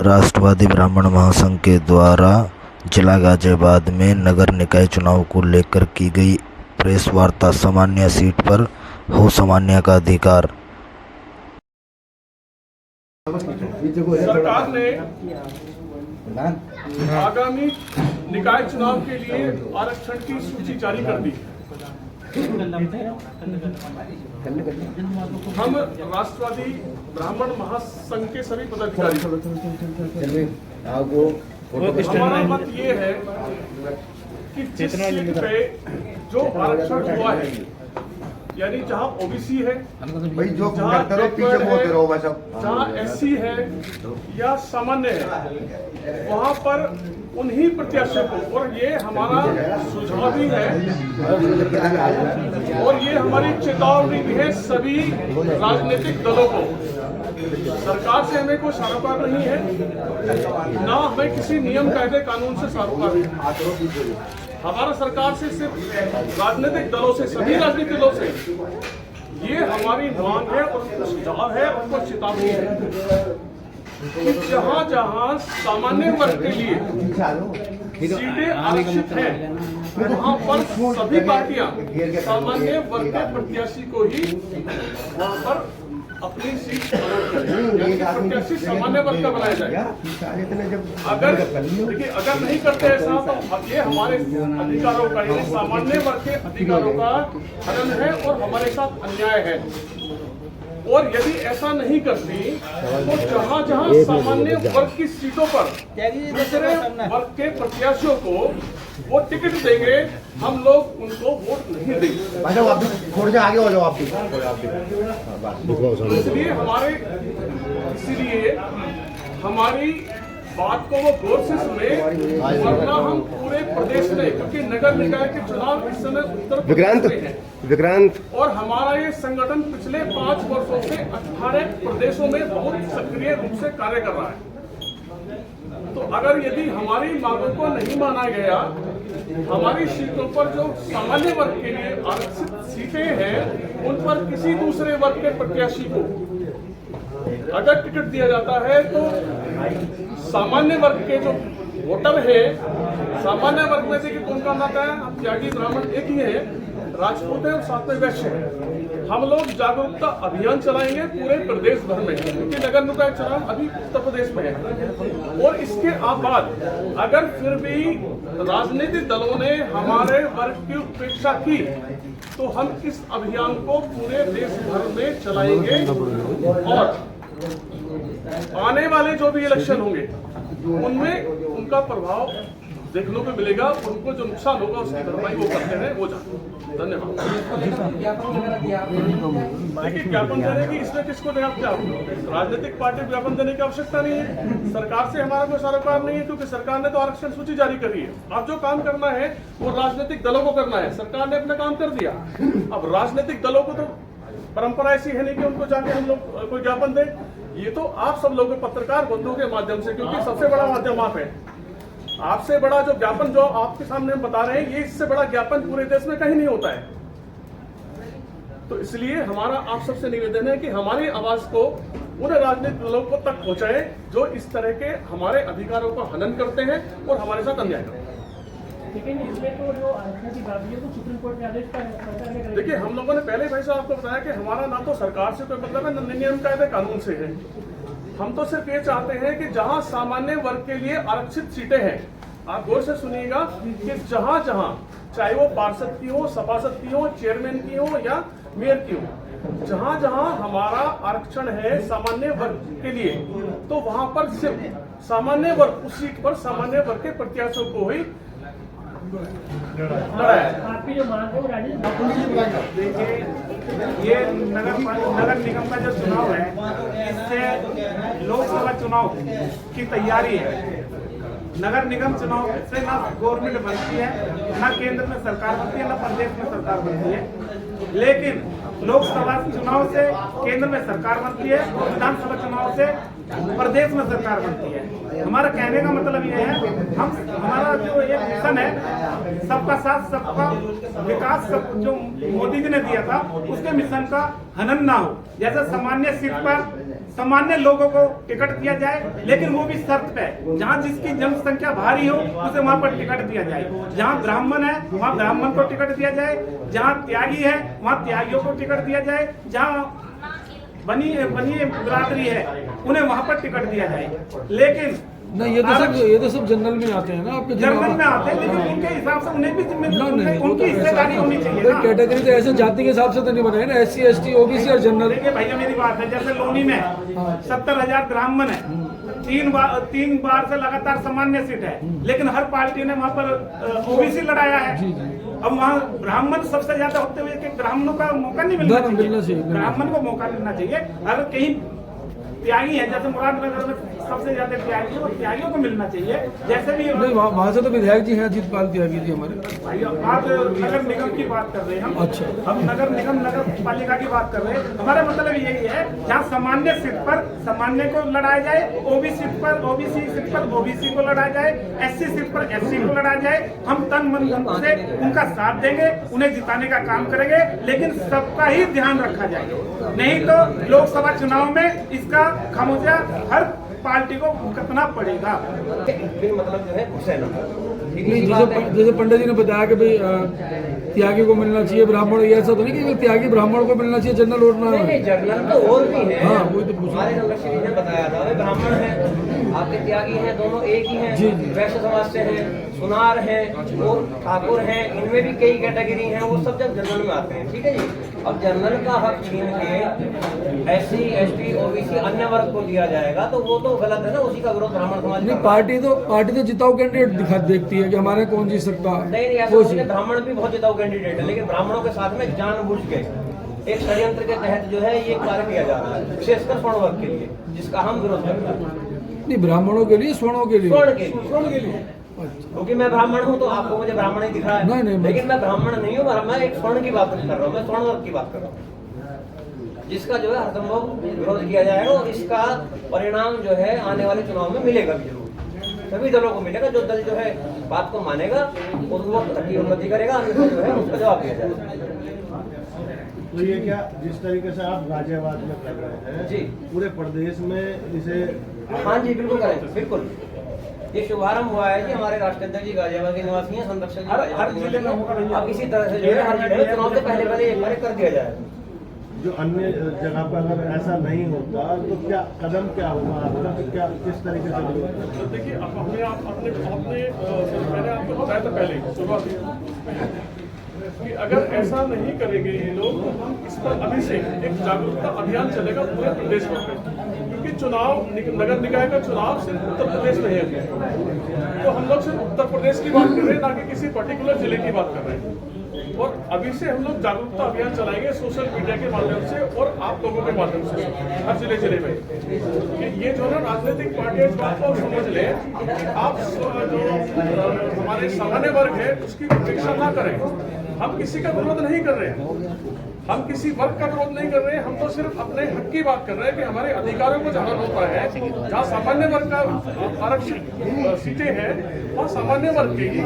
राष्ट्रवादी ब्राह्मण महासंघ के द्वारा जिला गाजियाबाद में नगर निकाय चुनाव को लेकर की गई प्रेस वार्ता। सामान्य सीट पर हो सामान्य का अधिकार। सरकार ने आगामी निकाय चुनाव के लिए आरक्षण की सूची जारी कर दी। हम राष्ट्रवादी ब्राह्मण महासंघ के सभी पदाधिकारी, हमारा मत ये है कि जिस सीट पे जो आरक्षण हुआ है, यानी जहां ओबीसी है, जहां एससी है या सामान्य है, वहां पर उन्हीं प्रत्याशियों को, और ये हमारा सुझाव भी है और ये हमारी चेतावनी भी है सभी राजनीतिक दलों को। सरकार से हमें कोई सरोकार नहीं है, ना हमें किसी नियम कायदे कानून से सरोकार है। हमारा सरकार से सिर्फ राजनीतिक दलों से, सभी राजनीतिक दलों से ये हमारी मांग है और सुझाव है, उनको चेतावनी है कि जहां जहां सामान्य वर्ग के लिए सीटें आरक्षित हैं, वहां पर सभी पार्टियां सामान्य वर्ग के प्रत्याशी को ही वहां पर अपनी सीट प्रत्याशी सामान्य वर्ग का बनाया जाए। अगर देखिए, अगर नहीं करते ऐसा तो ये हमारे अधिकारों का, यानी सामान्य वर्ग के अधिकारों का हनन है और हमारे साथ अन्याय है। और यदि ऐसा नहीं करती तो जहां जहां सामान्य वर्ग की सीटों पर दूसरे वर्ग के प्रत्याशियों को वो टिकट देंगे, हम लोग उनको वोट नहीं देंगे। थोड़ा आगे हो जाओ आप। इसलिए हमारी बात को वो गौर से सुने, वरना हम पूरे प्रदेश में, क्योंकि नगर निकाय के चुनाव इस समय उत्तर प्रदेश में है और हमारा ये संगठन पिछले 5 वर्षों से 18 प्रदेशों में बहुत सक्रिय रूप से कार्य कर रहा है। तो अगर यदि हमारी मांगों को नहीं माना गया, हमारी सीटों पर जो सामान्य वर्ग के लिए आरक्षित सीटें हैं, उन पर किसी दूसरे वर्ग के प्रत्याशी को अगर टिकट दिया जाता है तो सामान्य वर्ग के जो वोटर है, सामान्य वर्ग में से कौन कौन आता है? हम त्यागी ब्राह्मण एक ही है, राजपूत है और साथ में वैश्य है। हम लोग जागरूकता अभियान चलाएंगे पूरे प्रदेश भर में, क्योंकि नगर निकाय चुनाव अभी उत्तर प्रदेश में है। और इसके बाद अगर फिर भी राजनीतिक दलों ने हमारे वर्ग की उपेक्षा की तो हम इस अभियान को पूरे देश भर में चलाएंगे और आने वाले जो भी इलेक्शन होंगे उनमें उनका प्रभाव देखने को मिलेगा। उनको जो नुकसान होगा उसकी भरपाई वो करते हैं, वो जान। धन्यवाद। देखिए, ज्ञापन देने की इसमें किसको देना? क्या राजनीतिक पार्टी ज्ञापन देने की आवश्यकता नहीं है। सरकार से हमारा कोई सरोकार नहीं है, क्योंकि सरकार ने तो आरक्षण सूची जारी करी है। अब जो काम करना है वो राजनीतिक दलों को करना है। सरकार ने अपना काम कर दिया। अब राजनीतिक दलों को तो परंपरा ऐसी है नहीं कि उनको जाके हम लोग कोई ज्ञापन दें। ये तो आप सब लोग पत्रकार बंधुओं के माध्यम से, क्योंकि सबसे बड़ा माध्यम आप है, आपसे बड़ा जो ज्ञापन जो आपके सामने हम बता रहे हैं, ये इससे बड़ा ज्ञापन पूरे देश में कहीं नहीं होता है। तो इसलिए हमारा आप सबसे निवेदन है कि हमारी आवाज को उन राजनीतिक दलों को तक पहुंचाएं जो इस तरह के हमारे अधिकारों को हनन करते हैं और हमारे साथ अन्याय करते हैं। लेकिन इसमें तो जो आरक्षण की बात है तो सुप्रीम कोर्ट के आदेश पर देखिए, हम लोगों ने पहले भाई साहब आपको बताया कि हमारा ना तो सरकार से कोई मतलब है, न नियम कायदे कानून से है। हम तो सिर्फ ये चाहते हैं कि जहां सामान्य वर्ग के लिए आरक्षित सीटें हैं, आप गौर से सुनिएगा कि जहां जहां, चाहे वो पार्षद की हो, सभासद की हो, चेयरमैन की हो या मेयर की हो, जहां जहां हमारा आरक्षण है सामान्य वर्ग के लिए, तो वहां पर सिर्फ सामान्य वर्ग, उस सीट पर सामान्य वर्ग के प्रत्याशियों को ही आपकी जो मांग है वो देखिए, ये नगर निगम का जो चुनाव है, इससे लोकसभा चुनाव की तैयारी है। नगर निगम चुनाव से ना गवर्नमेंट बनती है, ना केंद्र में सरकार बनती है, ना प्रदेश में सरकार बनती है। लेकिन लोकसभा चुनाव से केंद्र में सरकार बनती है और विधानसभा चुनाव से प्रदेश में सरकार बनती है। हमारा कहने का मतलब ये है, हमारा जो ये मिशन है सबका साथ सबका विकास, सब जो मोदी जी ने दिया था, उसके मिशन का हनन ना हो। जैसे सामान्य सीट पर सामान्य लोगों को टिकट दिया जाए, लेकिन वो भी शर्त पे, जहाँ जिसकी जनसंख्या भारी हो उसे वहाँ पर टिकट दिया जाए। जहाँ ब्राह्मण है वहाँ ब्राह्मण को टिकट दिया जाए, जहाँ त्यागी है वहाँ त्यागियों को टिकट दिया जाए, जहाँ बनी बिरादरी है उन्हें वहाँ पर टिकट दिया जाए। लेकिन नहीं, ये तो सब जनरल में आते हैं ना, आपके जनरल में आते हैं, लेकिन उनके हिसाब से उन्हें भी उनकी हिस्सेदारी होनी चाहिए ना। कैटेगरी तो ऐसे जाति के हिसाब से तो नहीं बनाए ना, SC ST OBC और जनरल। देखिए भैया मेरी बात है, जैसे लोनी में 70,000 ब्राह्मण है, 3 बार से लगातार सामान्य सीट है, लेकिन हर पार्टी ने वहाँ पर OBC लड़ाया है। अब वहाँ ब्राह्मण सबसे ज्यादा होते हुए कि ब्राह्मणों का मौका नहीं मिलना चाहिए, ब्राह्मण को मौका मिलना चाहिए। अगर कहीं त्यागी है, जैसे मुरादनगर में सबसे ज्यादा त्यागी है, वो त्यागियों को मिलना चाहिए। जैसे भी नहीं, वहाँ से तो विधायक जी हैं, अजीतपाल त्यागी जी हमारे। बात नगर निगम की बात कर रहे हैं हम। अच्छा, हम नगर निगम नगर पालिका की बात कर रहे हैं। हमारा मतलब यही है, जहाँ सामान्य सीट पर सामान्य को लड़ाया जाए, OBC सीट पर OBC को लड़ाया जाए, SC सीट पर SC को लड़ाया जाए। हम तन मन धन से उनका साथ देंगे, उन्हें जिताने का काम करेंगे, लेकिन सबका ही ध्यान रखा जाए। नहीं तो लोकसभा चुनाव में इसका खामोजा हर पार्टी को भुगतना पड़ेगा। मतलब जो है हुसैन जैसे पंडित जी ने बताया कि भाई त्यागी को मिलना चाहिए, ब्राह्मण, ये ऐसा तो नहीं कि त्यागी ब्राह्मण को मिलना चाहिए, जनरल वोट ना है। जनरल तो और भी है। हाँ, वही तो हमारे नंबर ने बताया था, ब्राह्मण है, आपके त्यागी हैं, दोनों एक ही हैं, वैश्य समाज से हैं, सुनार हैं और ठाकुर हैं, इनमें भी कई कैटेगरी हैं, वो सब जब जनरल में आते हैं। ठीक है जी। अब जनरल का हक छीन के SC ST OBC अन्य वर्ग को दिया जाएगा तो वो तो गलत है ना, उसी का विरोध ब्राह्मण समाज नहीं। पार्टी तो जिताऊ कैंडिडेट देखती है कि हमारे कौन जीत सकता है। नहीं, ऐसा ब्राह्मण भी बहुत जिताऊ कैंडिडेट है, लेकिन ब्राह्मणों के साथ में जानबूझ के एक षड्यंत्र के तहत जो है ये कार्य किया जा रहा है, विशेषकर स्वर्ण वर्ग के लिए, जिसका हम विरोध करते हैं। नहीं, ब्राह्मणों के लिए, स्वर्णों के लिए। क्योंकि मैं ब्राह्मण हूँ तो आपको मुझे ब्राह्मण ही दिख रहा है। नहीं, लेकिन मैं ब्राह्मण नहीं हूँ, मैं एक स्वर्ण की बात कर रहा हूँ, मैं स्वर्ण वर्ग की बात कर रहा हूँ, जिसका जो है हरसंभव विरोध किया जाएगा और इसका परिणाम जो है आने वाले चुनाव में मिलेगा भी जरूर, सभी दलों को मिलेगा। जो दल जो है बात को मानेगा उस वक्त की उन्नति करेगा, अन्यथा जो है उसका जवाब दिया जाएगा। तो ये क्या जिस तरीके से आप गाजियाबाद में कर रहे हैं जी, पूरे प्रदेश में इसे? हाँ जी, बिल्कुल करें, बिल्कुल। ये शुभारंभ हुआ है कि हमारे राष्ट्राध्यक्ष जी गाजियाबाद के निवासी हैं, संरक्षक हर जिले में होगा। अब इसी तरह से जो है हर जिले में चुनाव से पहले एक बार कर दिया जाए। जो अन्य जगह पर अगर ऐसा नहीं होता तो क्या कदम क्या होगा आपका, तो क्या किस तरीके से विरोध करेंगे? देखिए, अब मैंने आपको बताया था पहले शुरुआत कि अगर ऐसा नहीं करेंगे ये लोग तो हम इस पर अभी से एक जागरूकता अभियान चलेगा पूरे प्रदेश भर में, क्योंकि चुनाव नगर निकाय का चुनाव सिर्फ उत्तर प्रदेश में है, तो हम लोग सिर्फ उत्तर प्रदेश की बात कर रहे हैं, ना कि किसी पर्टिकुलर जिले की बात कर रहे हैं। और अभी से हम लोग जागरूकता अभियान चलाएंगे सोशल मीडिया के माध्यम से और आप लोगों के माध्यम से हर जिले में कि ये जो है राजनीतिक पार्टियां इस बात को समझ लें कि आप जो हमारे सामान्य वर्ग है उसकी उपेक्षा ना करें। हम किसी का विरोध नहीं कर रहे हैं, हम किसी वर्ग का विरोध नहीं कर रहे हैं, हम तो सिर्फ अपने हक की बात कर रहे हैं कि हमारे अधिकारों को जहाँ होता है, जहाँ सामान्य वर्ग का आरक्षित सीटें हैं वहाँ सामान्य वर्ग के ही